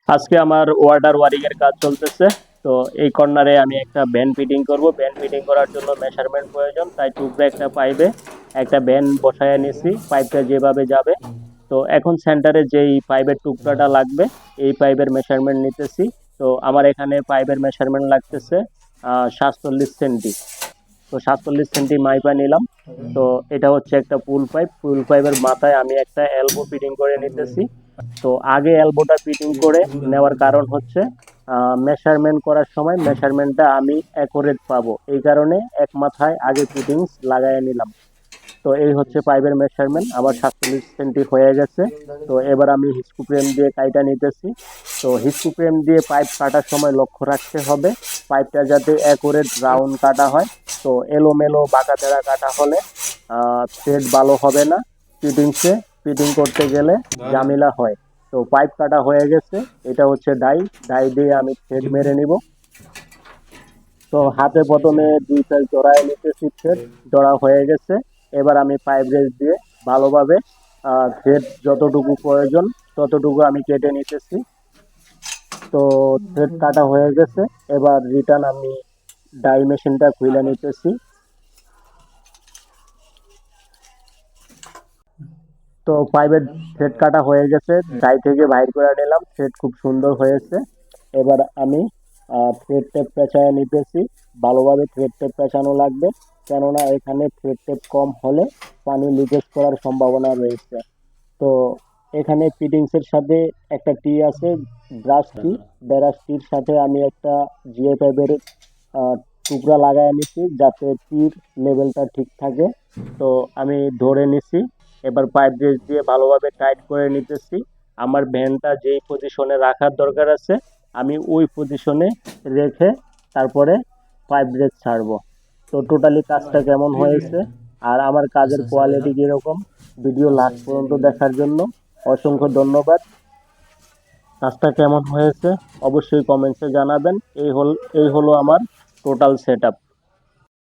আজকে আমার water wiring এর কাজ চলতেছে। তো এই কর্নারে আমি একটা ভ্যান ফিটিং করব। ভ্যান ফিটিং করার জন্য মেজারমেন্ট প্রয়োজন, তাই টুকরা একটা পাইপে একটা ভ্যান বসায় নিছি, পাইপটা যেভাবে যাবে। তো এখন সেন্টারে যেই পাইপের টুকরাটা লাগবে, এই পাইপের মেজারমেন্ট নিতেছি। তো আমার এখানে পাইপের মেজারমেন্ট লাগতেছে 47 সেন্টি। তো 47 সেন্টি মাইপা নিলাম। তো এটা হচ্ছে একটা পুল পাইপ। পুল পাইপের মাথায় আমি একটা এলবো ফিটিং করে নিতেছি। তো আগে এলবোটা ফিটিং করে নেওয়ার কারণ হচ্ছে মেজারমেন্ট করার সময় মেজারমেন্টটা আমি অ্যাকুরেট পাবো, এই কারণে এক মাথায় আগে ফিটিংস লাগাই নিলাম। তো এই হচ্ছে পাইপের মেজারমেন্ট, আমার 47 সেন্টি হয়ে গেছে। তো এবার আমি হিস্কু ফ্রেম দিয়ে কাইটা নিতেছি। তো হিস্কু ফ্রেম দিয়ে পাইপ কাটার সময় লক্ষ্য রাখতে হবে পাইপটা যাতে অ্যাকুরেট রাউন্ড কাটা হয়। তো এলোমেলো বাঁকা তেড়া কাটা হলে থ্রেড ভালো হবে না ফিটিংসে। ফিটিং করতে গেলে ঝামেলা হয়। তো পাইপ কাটা হয়ে গেছে, এটা হচ্ছে ডাই। ডাই দিয়ে আমি থ্রেড মেরে নিব। তো হাতে প্রথমে দুই সাইড জড়ায় নিতেছি, থ্রেড জড়া হয়ে গেছে। এবার আমি পাইপ রেস দিয়ে ভালোভাবে থ্রেড যতটুকু প্রয়োজন ততটুকু আমি কেটে নিতেছি। তো থ্রেড কাটা হয়ে গেছে, এবার রিটার্ন আমি ডাই মেশিনটা খুলে নিতেছি। তো পাইপের থ্রেড কাটা হয়ে গেছে, ডাই থেকে বাইর করে নিলাম, থ্রেড খুব সুন্দর হয়েছে। এবার আমি থ্রেড টেপ পেঁচায় নিতেছি। ভালোভাবে থ্রেড টেপ পেঁচানো লাগবে, কেননা এখানে থ্রেড টেপ কম হলে পানি লিকেজ করার সম্ভাবনা রয়েছে। তো এখানে ফিটিংস এর সাথে একটা টি আছে, ব্রাশ টি। ব্রাশ টির সাথে আমি একটা জিএ পাইপের আহ, টুকরা লাগাই নিছি যাতে টির লেভেলটা ঠিক থাকে। তো আমি ধরে নিছি। এবার পাইপ ব্রেস দিয়ে ভালোভাবে টাইট করে নিতেছি। আমার ভ্যানটা যেই পজিশনে রাখার দরকার আছে আমি ওই পজিশনে রেখে তারপরে পাইপ ব্রেস ছাড়বো। তো টোটালি কাজটা কেমন হয়েছে আর আমার কাজের কোয়ালিটি কিরকম, ভিডিও লাস্ট পর্যন্ত দেখার জন্য অসংখ্য ধন্যবাদ। কাজটা কেমন হয়েছে অবশ্যই কমেন্টসে জানাবেন। এই হলো আমার টোটাল সেটআপ।